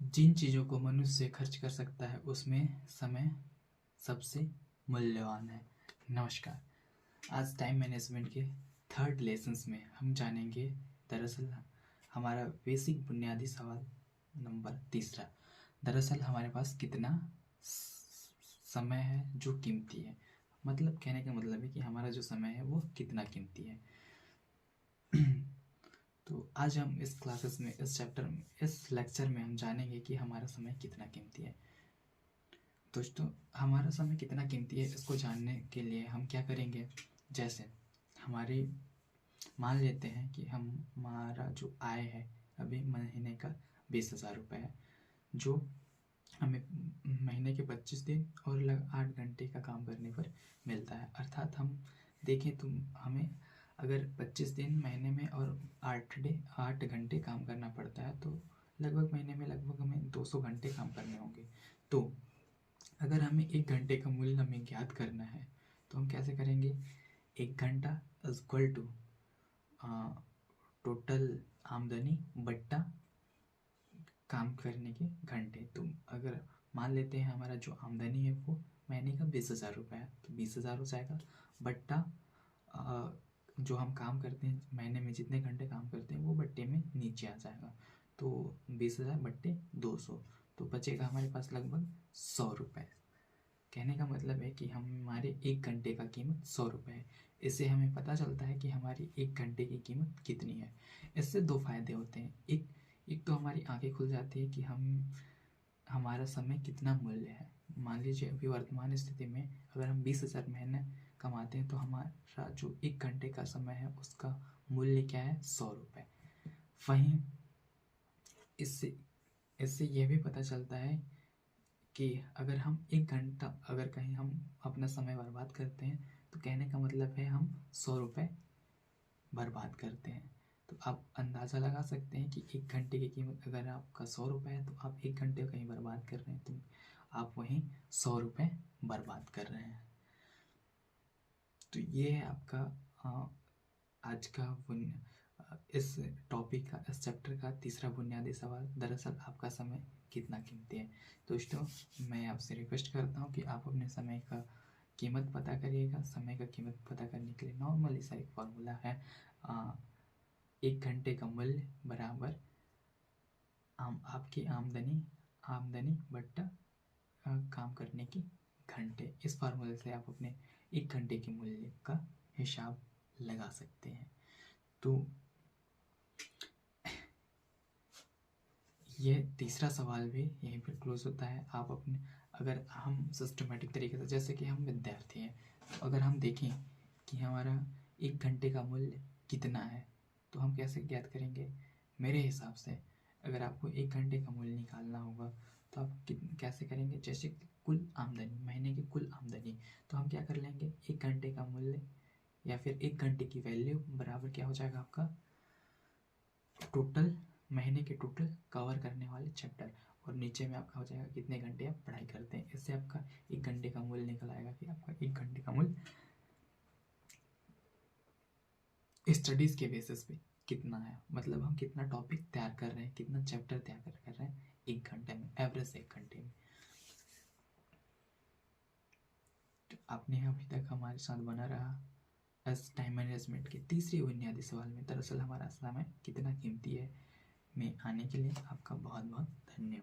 जिन चीज़ों को मनुष्य खर्च कर सकता है उसमें समय सबसे मूल्यवान है। नमस्कार। आज टाइम मैनेजमेंट के थर्ड लेसन्स में हम जानेंगे दरअसल हमारा बेसिक बुनियादी सवाल नंबर तीसरा। दरअसल हमारे पास कितना समय है जो कीमती है। मतलब कहने का मतलब है कि हमारा जो समय है वो कितना कीमती है। तो आज हम इस क्लासेस में इस लेक्चर में हम जानेंगे कि हमारा समय कितना कीमती है। दोस्तों, हमारा समय कितना कीमती है इसको जानने के लिए हम क्या करेंगे, जैसे हमारी मान लेते हैं कि हमारा जो आय है अभी महीने का 20,000 रुपये है, जो हमें महीने के 25 दिन और 8 घंटे का काम करने पर मिलता है। अर्थात हम देखें तो हमें अगर 25 दिन महीने में और 8 घंटे काम करना पड़ता है, तो लगभग महीने में लगभग हमें 200 घंटे काम करने होंगे। तो अगर हमें 1 घंटे का मूल्य हमें ज्ञात करना है तो हम कैसे करेंगे, 1 घंटा इक्वल टू टोटल आमदनी बट्टा काम करने के घंटे। तो अगर मान लेते हैं हमारा जो आमदनी है वो महीने का 20,000 रुपये है, तो 20,000 हो जाएगा बट्टा जो हम काम करते हैं महीने में जितने घंटे काम करते हैं वो बट्टे में नीचे आ जाएगा। तो 20,000 बट्टे 200, तो बचेगा हमारे पास लगभग 100 रुपये। कहने का मतलब है कि हमारे 1 घंटे का कीमत 100 रुपये है। इससे हमें पता चलता है कि हमारी 1 घंटे की कीमत कितनी है। इससे 2 फायदे होते हैं। एक तो हमारी आंखें खुल जाती है कि हमारा समय कितना मूल्य है। मान लीजिए अभी वर्तमान स्थिति में अगर हम 20,000 महीने कमाते हैं तो हमारा जो 1 घंटे का समय है उसका मूल्य क्या है, 100 रुपये। वहीं इससे यह भी पता चलता है कि अगर हम 1 घंटा अगर कहीं हम अपना समय बर्बाद करते हैं तो कहने का मतलब है हम 100 रुपये बर्बाद करते हैं। तो आप अंदाज़ा लगा सकते हैं कि 1 घंटे की कीमत अगर आपका 100 रुपये है तो आप 1 घंटे कहीं बर्बाद कर रहे हैं तो आप वहीं 100 रुपये बर्बाद कर रहे हैं। तो ये है आपका आज का इस टॉपिक का, इस चैप्टर का तीसरा बुनियादी सवाल। दरअसल आपका समय कितना कीमती है। दोस्तों, मैं आपसे रिक्वेस्ट करता हूँ कि आप अपने समय का कीमत पता करिएगा। समय का कीमत पता करने के लिए नॉर्मली सा एक फार्मूला है, 1 घंटे का मूल्य बराबर आपकी आमदनी बट्टा काम करने की घंटे। इस फार्मूले से आप अपने 1 घंटे के मूल्य का हिसाब लगा सकते हैं। तो ये तीसरा सवाल भी यहीं पर क्लोज होता है। आप अपने अगर हम सिस्टमेटिक तरीके से, जैसे कि हम विद्यार्थी हैं, तो अगर हम देखें कि हमारा 1 घंटे का मूल्य कितना है तो हम कैसे ज्ञात करेंगे। मेरे हिसाब से अगर आपको 1 घंटे का मूल्य निकालना होगा तो आप कैसे करेंगे, जैसे कुल आमदनी, महीने की कुल आमदनी, तो हम क्या कर लेंगे, 1 घंटे का मूल्य या फिर 1 घंटे की वैल्यू बराबर क्या हो जाएगा, आपका टोटल महीने के टोटल कवर करने वाले चैप्टर, और नीचे में आपका हो जाएगा कितने घंटे आप पढ़ाई करते हैं। इससे आपका 1 घंटे का मूल्य निकल आएगा कि आपका 1 घंटे का मूल्य स्टडीज़ के बेसिस पे कितना है, मतलब हम कितना टॉपिक तैयार कर रहे हैं, कितना चैप्टर तैयार कर रहे हैं 1 घंटे में, एवरेज 1 घंटे में। तो आपने अभी तक हमारे साथ बना रहा इस टाइम मैनेजमेंट के तीसरे बुनियादी सवाल में, दरअसल हमारा समय कितना कीमती है, में आने के लिए आपका बहुत बहुत धन्यवाद।